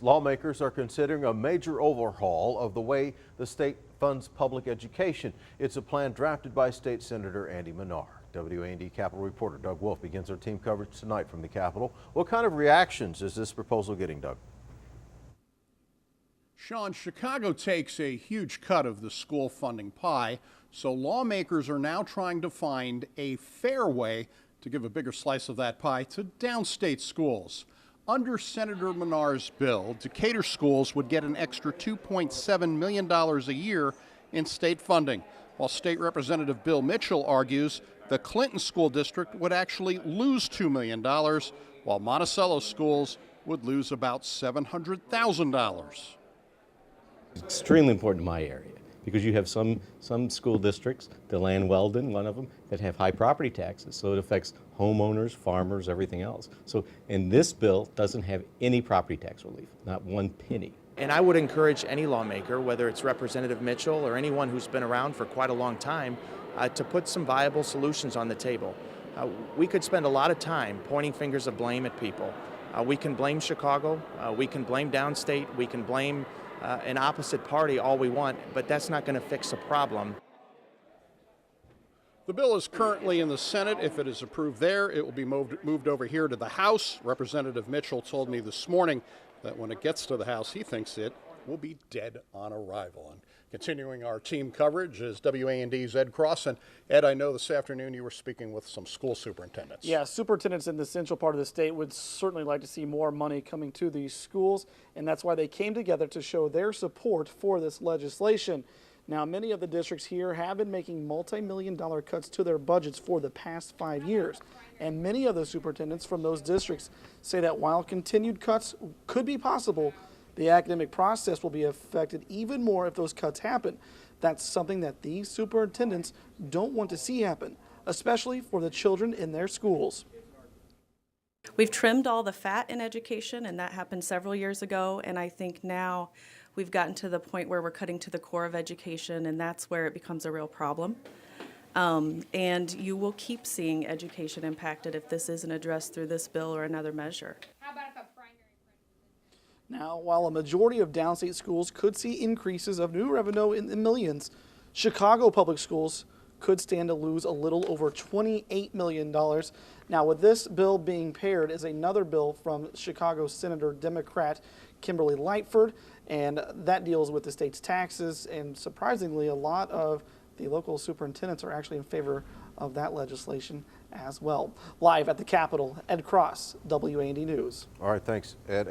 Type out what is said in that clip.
Lawmakers are considering a major overhaul of the way the state funds public education. It's a plan drafted by State Senator Andy Menard. WAND Capitol reporter Doug Wolfe begins our team coverage tonight from the Capitol. What kind of reactions is this proposal getting, Doug? Sean, Chicago takes a huge cut of the school funding pie, so lawmakers are now trying to find a fair way to give a bigger slice of that pie to downstate schools. Under Senator Menard's bill, Decatur schools would get an extra $2.7 million a year in state funding, while State Representative Bill Mitchell argues the Clinton School District would actually lose $2 million, while Monticello schools would lose about $700,000. It's extremely important in my area because you have some school districts, DeLand Weldon, one of them, that have high property taxes. So it affects homeowners, farmers, everything else. So, and this bill doesn't have any property tax relief, not one penny. And I would encourage any lawmaker, whether it's Representative Mitchell or anyone who's been around for quite a long time, to put some viable solutions on the table. We could spend a lot of time pointing fingers of blame at people. We can blame Chicago, we can blame downstate, we can blame an opposite party all we want, but that's not going to fix the problem. The bill is currently in the Senate. If it is approved there, it will be moved over here to the House. Representative Mitchell told me this morning that when it gets to the House, he thinks it will be dead on arrival. And continuing our team coverage is WAND's Ed Cross. And Ed, I know this afternoon you were speaking with some school superintendents. Yeah, superintendents in the central part of the state would certainly like to see more money coming to these schools, and that's why they came together to show their support for this legislation. Now, many of the districts here have been making multi-million-dollar cuts to their budgets for the past 5 years. And many of the superintendents from those districts say that while continued cuts could be possible, the academic process will be affected even more if those cuts happen. That's something that these superintendents don't want to see happen, especially for the children in their schools. We've trimmed all the fat in education, and that happened several years ago, and I think now we've gotten to the point where we're cutting to the core of education, and that's where it becomes a real problem. And you will keep seeing education impacted if this isn't addressed through this bill or another measure. How about if a primary? Now, while a majority of downstate schools could see increases of new revenue in the millions, Chicago public schools could stand to lose a little over $28 million. Now, with this bill being paired is another bill from Chicago Senator Democrat Kimberly Lightford, and that deals with the state's taxes, and surprisingly, a lot of the local superintendents are actually in favor of that legislation as well. Live at the Capitol, Ed Cross, WAND News. All right, thanks, Ed.